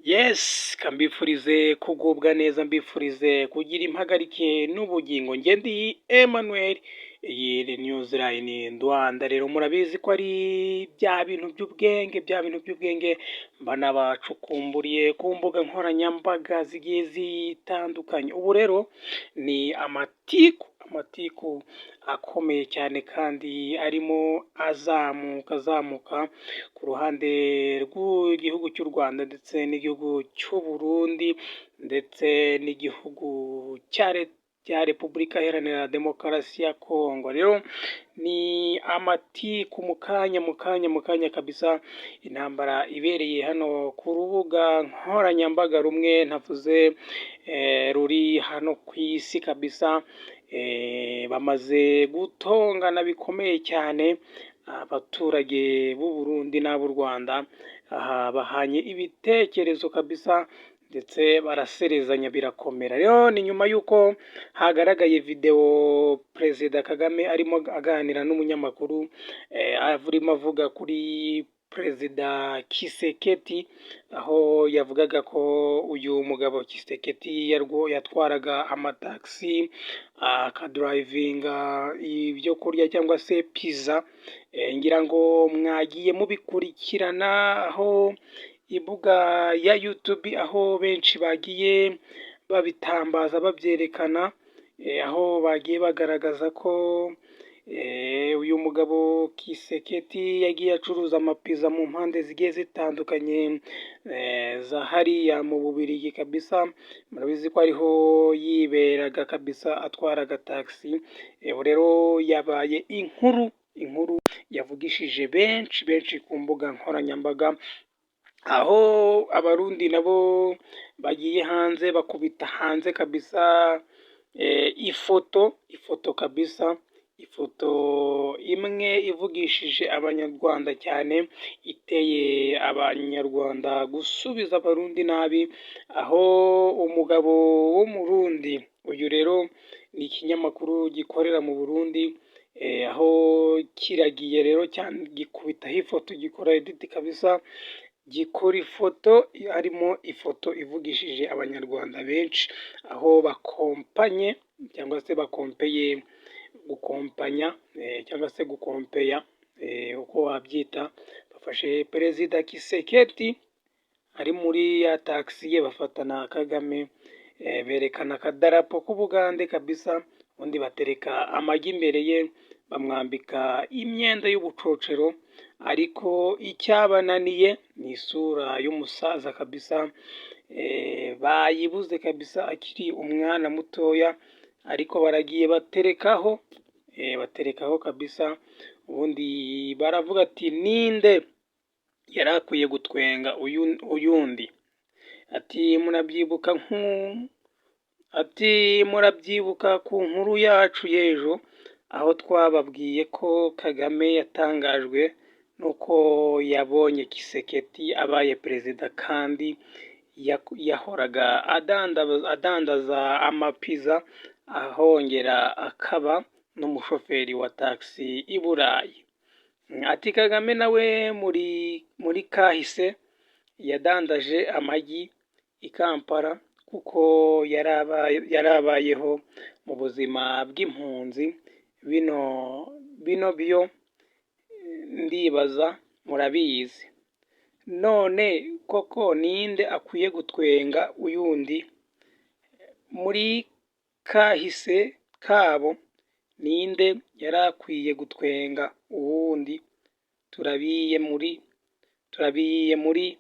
Yes, kambifurize kugubwa neza, mbifurize kugira impagarike n'ubugingo. Njye ndi Emmanuel, iyi ni Newsline Rwanda. Rero murabizi ko ari bya bintu by'ubwenge mba nabacukumburiye ku mbuga nkoranyambaga zigiye zitandukanye. Ubu rero ni amatiku akomeye cyane kandi arimo azamuka ku ruhande rw'igihugu cy'u Rwanda ndetse n'igihugu cy'u Burundi ndetse n'igihugu cya Repubulika Iharanira Demokarasi ya Kongo. Rero ni amatiku mu kanya kabisa, intambara ibereye hano ku rubuga nkoranyambaga rumwe ntavuze ruri hano ku isi kabisa. Bamaze gutongana bikomeye cyane abaturage b'u Burundi n'ab'u Rwanda. Aha bahanye ibitekerezo kabisa ndetse baraserezanya birakomera. Rero ni nyuma y'uko hagaragaye video Perezida Kagame arimo aganira n'umunyamakuru, arimo avuga kuri Perezida Tshisekedi, aho yavugaga ko uyu mugabo Tshisekedi yatwaraga amataxi, akadrivinga ibyo kurya cyangwa se pizza. Ngira ngo mwagiye mubikurikirana aho imbuga ya YouTube, aho benshi bagiye babitambaza babyerekana, aho bagiye bagaragaza ko uyu mugabo Tshisekedi yagiye acuruza amapiza mu mpande zigiye zitandukanye za hariya mu Bubiligi kabisa. Murabizi ko ariho yiberaga kabisa atwara agataxi. Rero yabaye inkuru yavugishije benshi ku mbuga nkoranyambaga, aho abarundi nabo bagiye hanze bakubita hanze kabisa ifoto kabisa, ifoto imwe ivugishije abanyarwanda cyane, iteye abanyarwanda gusubiza abarundi nabi, aho umugabo w'umurundi, uyu rero ni ikinyamakuru gikorera mu Burundi, aho kiragiye rero cyane gikubitaho ifoto, gikora edit kabisa, gikora ifoto harimo ifoto ivugishije abanyarwanda benshi, aho bakompanye cyangwa se bakompeye gukompanya cyangwa se gukompeya, uko wabyita. Bafashe Perezida Tshisekedi ari muri ya taxi ye, bafata na Kagame, berekana akadarapo k'Ubugande kabisa, ubundi batereka amagi imbere ye, bamwambika imyenda y'ubucocero, ariko icyabananiye ni isura y'umusaza kabisa. Bayibuze kabisa akiri umwana mutoya, ariko baragiye baterekaho kabisa. Ubundi baravuga ati ninde yari akwiye gutwenga uyundi, ati murabyibuka ku nkuru yacu y'ejo, aho twababwiye ko Kagame yatangajwe nuko yabonye Tshisekedi abaye perezida, kandi yahoraga adandaza amapiza, ahongera akaba n'umushoferi wa taxi i Burayi. Ati Kagame nawe muri kahise yadandaje amagi i Kampala, kuko yarabayeho mu buzima bw'impunzi. Bino byo ndibaza murabizi. None koko ninde akwiye gutwenga uyundi? Muri kahise kabo ninde yari akwiye gutwenga uwundi? Turabiye muri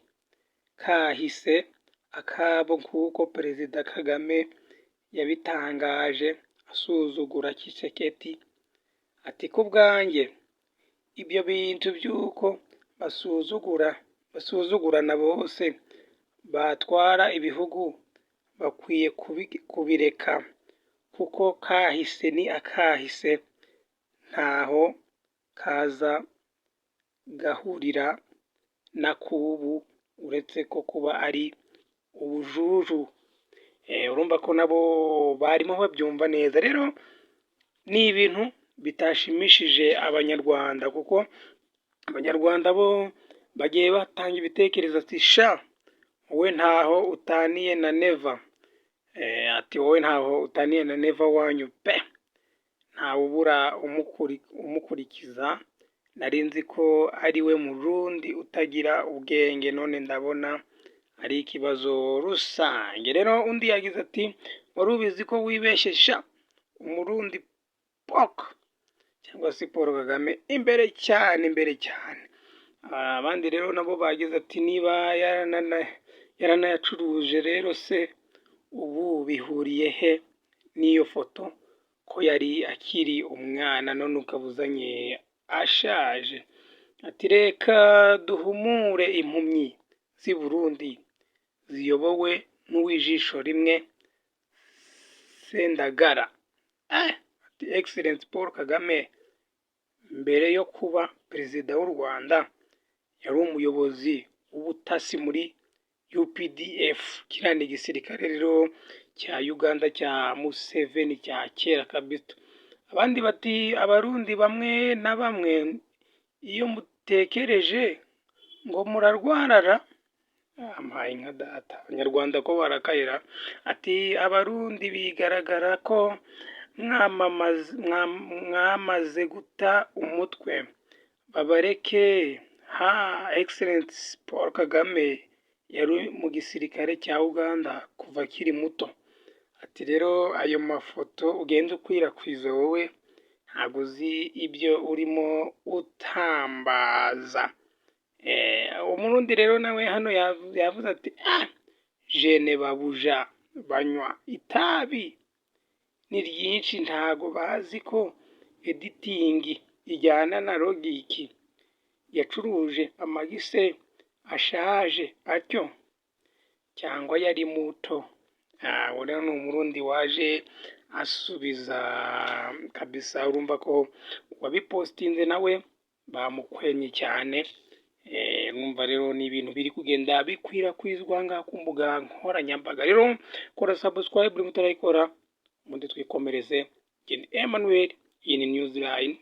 kahise akabo, nk'uko Perezida Kagame yabitangaje asuzugura Tshisekedi. Ati ku bwanjye ibyo bintu by'uko basuzugurana bose batwara ibihugu bakwiye kubireka, kuko kahise ni akahise, ntaho kaza gahurira na kubu, uretse ko kuba ari ubujuju. Urumva ko nabo barimo babyumva neza. Rero ni ibintu bitashimishije abanyarwanda, kuko abanyarwanda bo bagiye batanga ibitekerezo ati wowe ntaho utaniye na Neva. Ati wowe ntaho utaniye na Neva wanyu pe, ntawe ubura umukurikiza. Nari nzi ko ari we Murundi utagira ubwenge, none ndabona ari ikibazo rusange. Rero undi yagize ati wari ubizi ko wibeshesha Umurundi pok cyangwa se Paul Kagame imbere cyane imbere cyane. Abandi rero nabo bagize ati niba yaranayacuruje rero se ubu bihuriye he n'iyo foto ko yari akiri umwana none ukabuzanye ashaje. Ati reka duhumure impumyi z'i Burundi ziyobowe n'uwijisho rimwe Sendagara. Ati Excellence Paul Kagame mbere yo kuba perezida w'u Rwanda yari umuyobozi w'ubutasi muri UPDF, kiriya ni igisirikare rero cya Uganda cya Museveni cya kera kabisa. Abandi bati abarundi bamwe na bamwe iyo mutekereje ngo murarwarara. Ampaye nka data, abanyarwanda ko barakayira. Ati abarundi bigaragara ko mwamaze guta umutwe, babareke. Excellence Paul Kagame yari mu gisirikare cya Uganda kuva akiri muto. Ati rero ayo mafoto ugenda ukwirakwiza wowe ntabwo uzi ibyo urimo utambaza. Umurundi rero nawe hano yavuze ati jene babuja banywa itabi ni ryinshi, ntago bazi ko editing ijyana na logiki. Yacuruje amagise ashaje atyo cyangwa yari muto. Uriya ni Umurundi waje asubiza kabisa. Urumva ko wabipostinze nawe bamukwenye cyane. Numva rero ni ibintu biri kugenda bikwirakwizwa ngaha ku mbuga nkoranyambaga. Rero kora subscribe buri mutarayikora, ubundi twikomereze. Emmanuel, iyi ni Newsline.